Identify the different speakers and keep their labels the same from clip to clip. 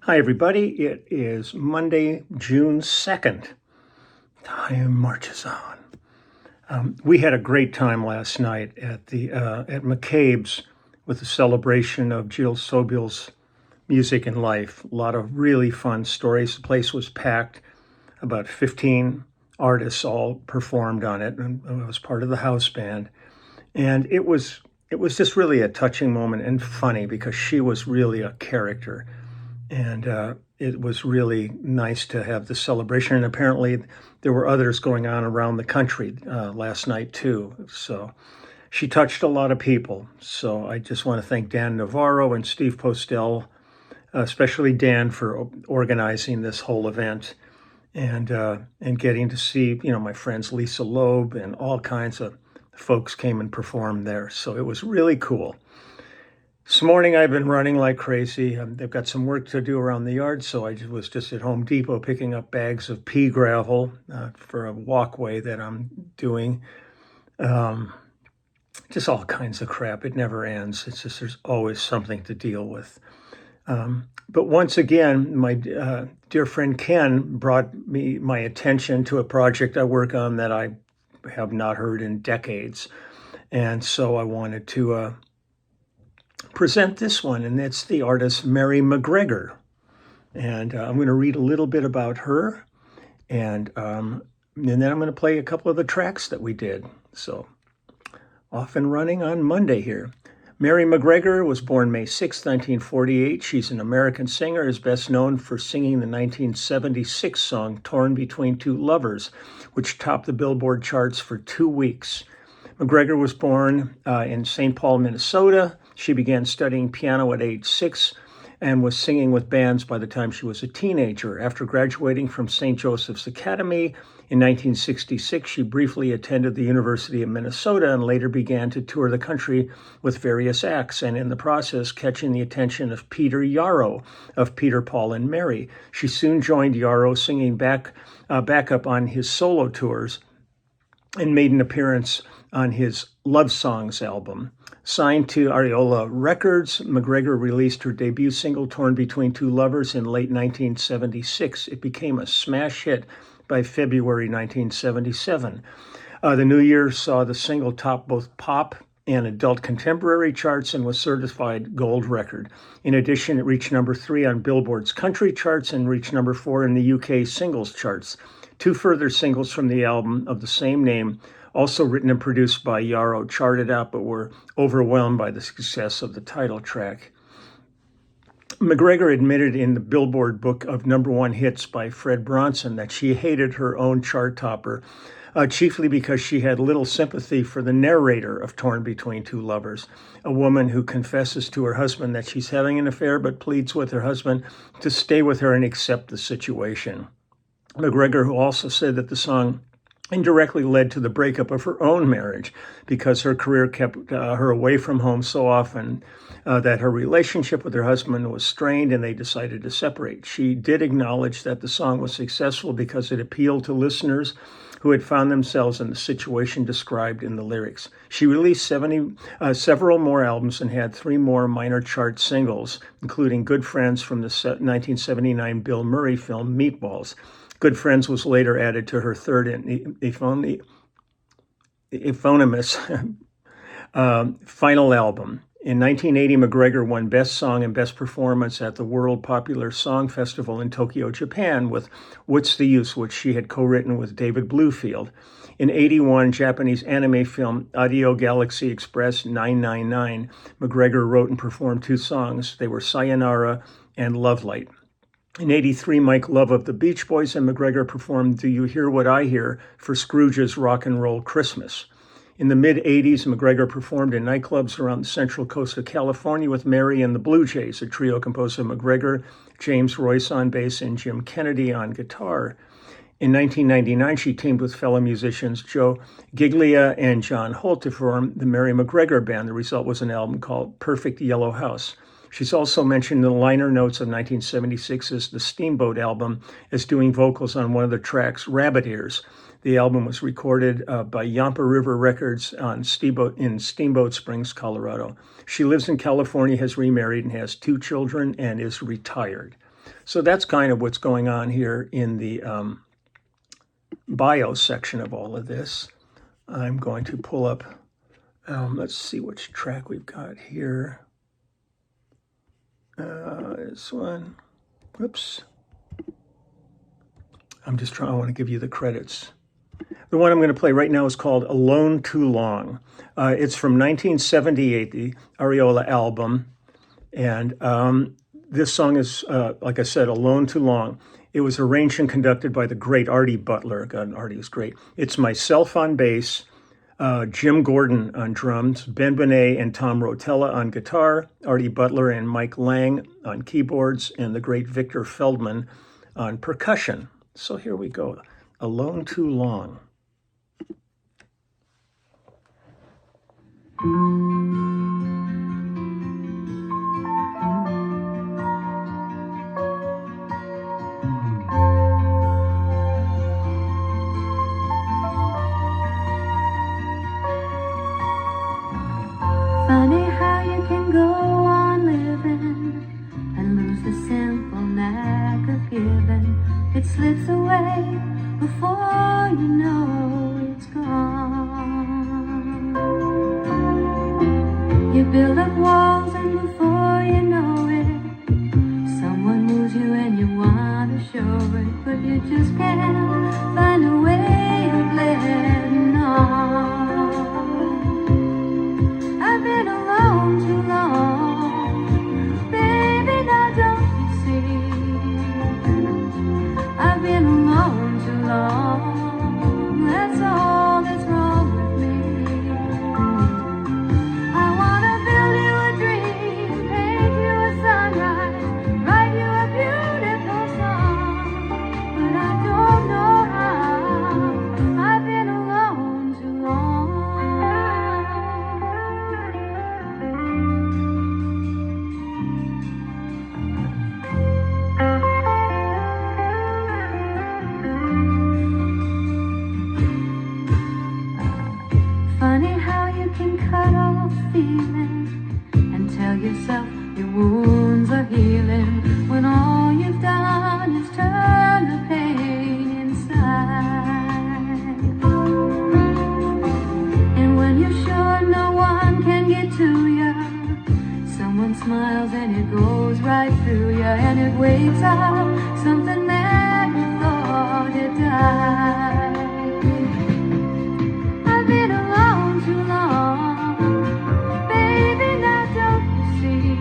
Speaker 1: Hi, everybody. It is Monday, June 2nd. Time marches on. We had a great time last night at McCabe's with the celebration of Jill Sobel's music and life. A lot of really fun stories. The place was packed. About 15 artists all performed on it, and I was part of the house band. And it was just really a touching moment and funny because she was really a character. And it was really nice to have the celebration. And apparently there were others going on around the country last night too. So she touched a lot of people. So I just want to thank Dan Navarro and Steve Postel, especially Dan, for organizing this whole event and getting to see, my friends Lisa Loeb and all kinds of folks came and performed there. So it was really cool. This morning I've been running like crazy. They've got some work to do around the yard, so I was just at Home Depot picking up bags of pea gravel for a walkway that I'm doing. Just all kinds of crap. It never ends. It's just there's always something to deal with. But once again, my dear friend Ken brought my attention to a project I work on that I have not heard in decades. And so I wanted to present this one, and it's the artist Mary McGregor. And I'm going to read a little bit about her, and then I'm going to play a couple of the tracks that we did. So off and running on Monday here. Mary McGregor was born May 6, 1948. She's an American singer, is best known for singing the 1976 song Torn Between Two Lovers, which topped the Billboard charts for 2 weeks. McGregor was born in St. Paul, Minnesota. She began studying piano at age 6 and was singing with bands by the time she was a teenager. After graduating from St. Joseph's Academy in 1966, she briefly attended the University of Minnesota and later began to tour the country with various acts, and in the process catching the attention of Peter Yarrow of Peter, Paul, and Mary. She soon joined Yarrow, singing backup on his solo tours, and made an appearance on his Love Songs album. Signed to Ariola Records, McGregor released her debut single, Torn Between Two Lovers, in late 1976. It became a smash hit by February 1977. The new year saw the single top both pop and adult contemporary charts and was certified gold record. In addition, it reached number 3 on Billboard's country charts and reached number 4 in the UK singles charts. 2 further singles from the album of the same name, also written and produced by Yarrow, charted out but were overwhelmed by the success of the title track. McGregor admitted in the Billboard Book of Number 1 Hits by Fred Bronson that she hated her own chart topper, chiefly because she had little sympathy for the narrator of Torn Between Two Lovers, a woman who confesses to her husband that she's having an affair but pleads with her husband to stay with her and accept the situation. McGregor, who also said that the song indirectly led to the breakup of her own marriage because her career kept her away from home so often that her relationship with her husband was strained and they decided to separate. She did acknowledge that the song was successful because it appealed to listeners who had found themselves in the situation described in the lyrics. She released several more albums and had 3 more minor chart singles, including Good Friends from the 1979 Bill Murray film Meatballs. Good Friends was later added to her third and eponymous final album. In 1980, McGregor won Best Song and Best Performance at the World Popular Song Festival in Tokyo, Japan, with What's the Use, which she had co-written with David Bluefield. In 1981, Japanese anime film Audio Galaxy Express 999, McGregor wrote and performed 2 songs. They were Sayonara and Love Light. In 1983, Mike Love of the Beach Boys and McGregor performed Do You Hear What I Hear for Scrooge's Rock and Roll Christmas. In the mid-'80s, McGregor performed in nightclubs around the central coast of California with Mary and the Blue Jays, a trio composed of McGregor, James Royce on bass, and Jim Kennedy on guitar. In 1999, she teamed with fellow musicians Joe Giglia and John Holt to form the Mary McGregor Band. The result was an album called Perfect Yellow House. She's also mentioned in the liner notes of 1976's The Steamboat album as doing vocals on one of the tracks, Rabbit Ears. The album was recorded by Yampa River Records in Steamboat Springs, Colorado. She lives in California, has remarried, and has 2 children, and is retired. So that's kind of what's going on here in the bio section of all of this. I'm going to pull up, let's see which track we've got here. This one. Whoops. I want to give you the credits. The one I'm going to play right now is called Alone Too Long. It's from 1978, the Areola album. And this song is, like I said, Alone Too Long. It was arranged and conducted by the great Artie Butler. God, Artie was great. It's myself on bass, Jim Gordon on drums, Ben Benet and Tom Rotella on guitar, Artie Butler and Mike Lang on keyboards, and the great Victor Feldman on percussion. So here we go, Alone Too Long.
Speaker 2: Funny how you can go on living and lose the simple knack of giving. It slips away before you know it's gone. You build up walls and before you know it, someone moves you and you want to show it, but you just can't find a way of letting on. I've been alone too long, baby, now don't you see? I've been alone too long, that's all that's wrong with me. I wanna build you a dream, paint you a sunrise, write you a beautiful song, but I don't know how. I've been alone too long. Funny how you can cut off feeling and tell yourself your wounds are healing when all you've done is turn the pain inside. And when you're sure no one can get to you, someone smiles and it goes right through you, and it wakes up something that you thought had died. I've been alone too long, baby, now don't you see?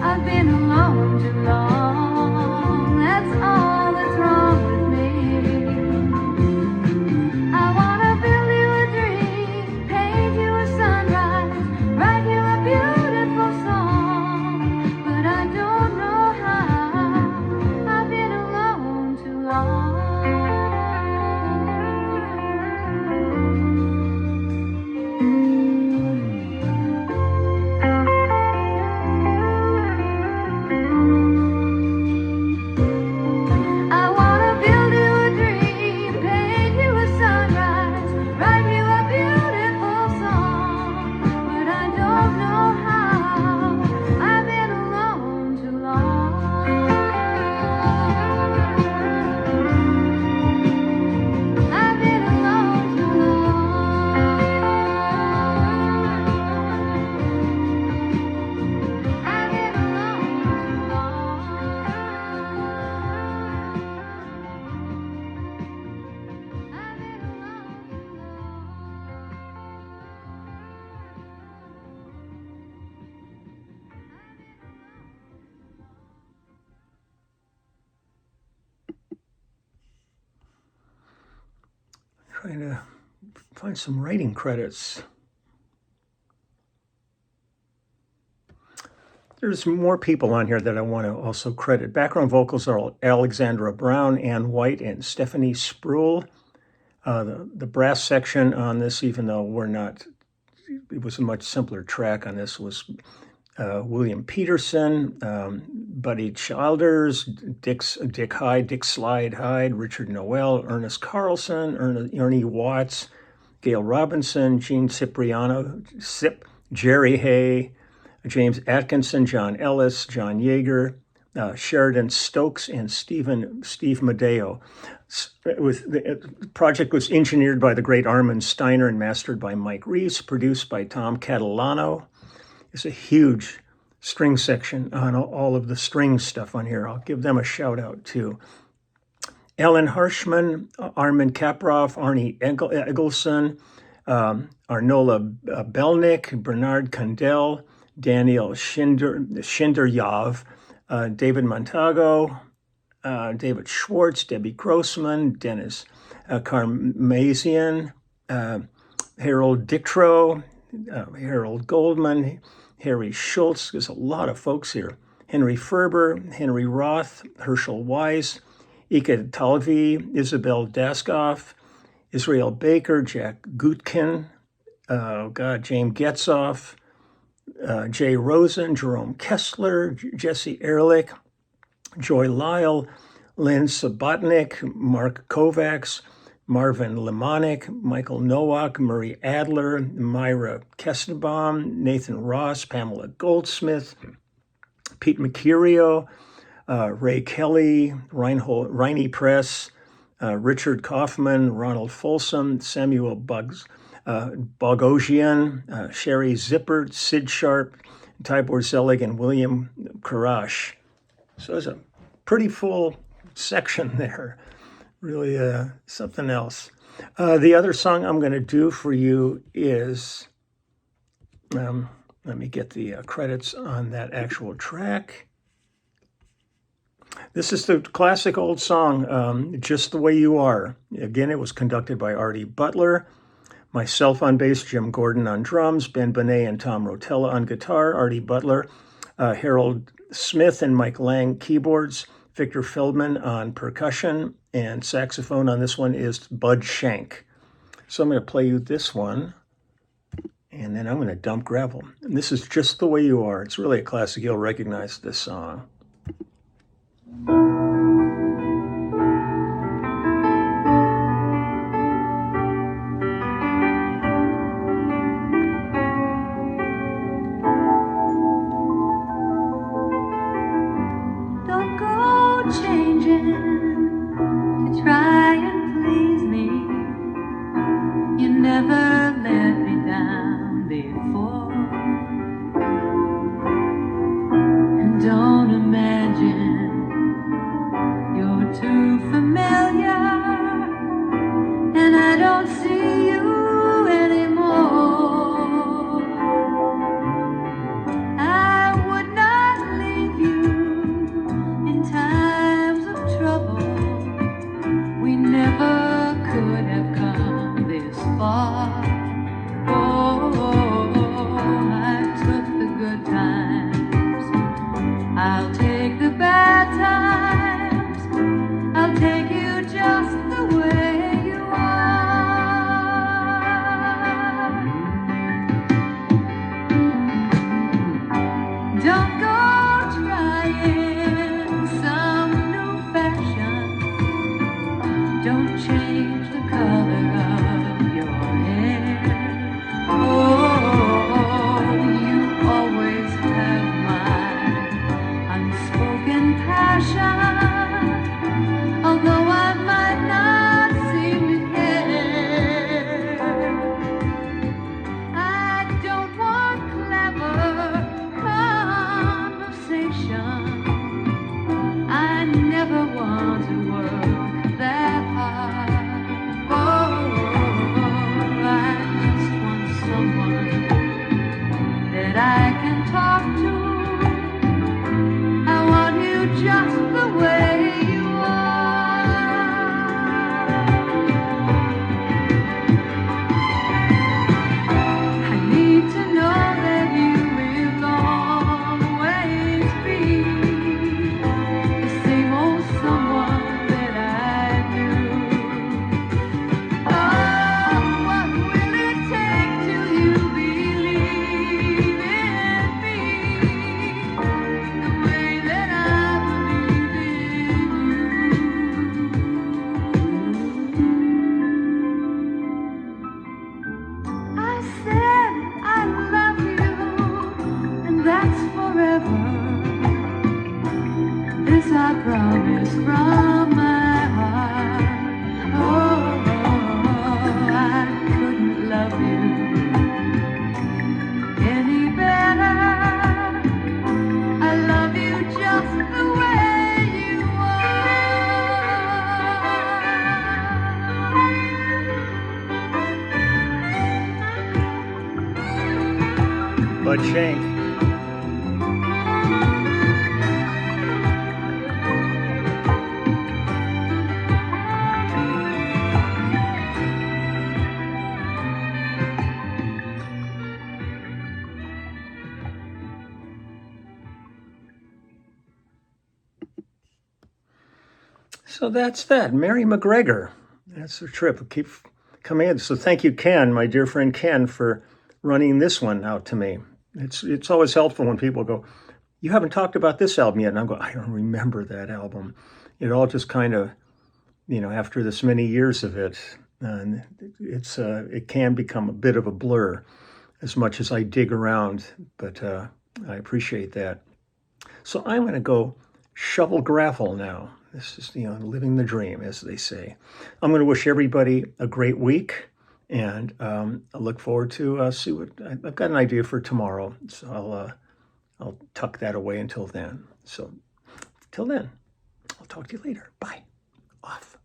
Speaker 2: I've been alone too long, that's all that's wrong with me. I wanna build you a dream, paint you a sunrise, write you a beautiful song, but I don't know how. I've been alone too long. I wanna build you a dream, paint you a sunrise, write you a beautiful song, but I don't know how. I've been alone too long. I've been alone too long. I've been alone too long.
Speaker 1: Trying to find some writing credits. There's more people on here that I want to also credit. Background vocals are Alexandra Brown, Ann White, and Stephanie Spruill. The brass section on this, even though it was a much simpler track on this, was William Peterson, Buddy Childers, Dick Slide Hyde, Richard Noel, Ernest Carlson, Ernie Watts, Gail Robinson, Gene Cipriano, Jerry Hay, James Atkinson, John Ellis, John Yeager, Sheridan Stokes and Steve Medeo. The project was engineered by the great Armin Steiner and mastered by Mike Reese, produced by Tom Catalano. It's a huge string section on all of the string stuff on here. I'll give them a shout out too. Alan Harshman, Armin Kaproff, Arnie Eggleston, Arnola Belnick, Bernard Kandel, Daniel Schinderyav, David Montago, David Schwartz, Debbie Grossman, Dennis Karmazian, Harold Diktro, Harold Goldman, Harry Schultz. There's a lot of folks here. Henry Ferber, Henry Roth, Herschel Weiss, Ika Talvi, Isabel Daskoff, Israel Baker, Jack Gutkin, James Getzoff, Jay Rosen, Jerome Kessler, Jesse Ehrlich, Joy Lyle, Lynn Subotnick, Mark Kovacs, Marvin Lemanik, Michael Nowak, Murray Adler, Myra Kestenbaum, Nathan Ross, Pamela Goldsmith, Pete Mercurio, Ray Kelly, Riney Press, Richard Kaufman, Ronald Folsom, Samuel Bogosian, Sherry Zippert, Sid Sharp, Tibor Zelig, and William Karash. So it's a pretty full section there. Really something else. The other song I'm going to do for you is, let me get the credits on that actual track. This is the classic old song, Just the Way You Are. Again, it was conducted by Artie Butler, myself on bass, Jim Gordon on drums, Ben Benet and Tom Rotella on guitar, Artie Butler, Harold Smith and Mike Lang keyboards, Victor Feldman on percussion, and saxophone on this one is Bud Shank. So I'm going to play you this one, and then I'm going to dump gravel. And this is Just the Way You Are. It's really a classic. You'll recognize this song.
Speaker 2: Don't go changing to try and please me. You never let me down before. And don't imagine you're too familiar, and I don't see you anymore. I would not leave you in times of trouble. We never could have come this far. Oh, I took the good times, I'll take the bad times, I'll take you just the way you are. Don't go trying some new fashion. Don't change the color of your hair. Oh, you always have my unspoken passion, although I might not seem to care. I don't want clever conversation. I never want to work that hard. This I promise from my heart. Oh, I couldn't love you any better. I love you just the way you are.
Speaker 1: Bud Shank. So that's that. Mary McGregor. That's the trip. Keep coming in. So thank you, Ken, my dear friend Ken, for running this one out to me. It's always helpful when people go, "You haven't talked about this album yet," and I'm going, "I don't remember that album." It all just kind of, after this many years of it, and it can become a bit of a blur, as much as I dig around. But I appreciate that. So I'm going to go shovel gravel now. This is, living the dream, as they say. I'm going to wish everybody a great week, and I look forward to see what I've got an idea for tomorrow. So I'll tuck that away until then. So till then, I'll talk to you later. Bye. Off.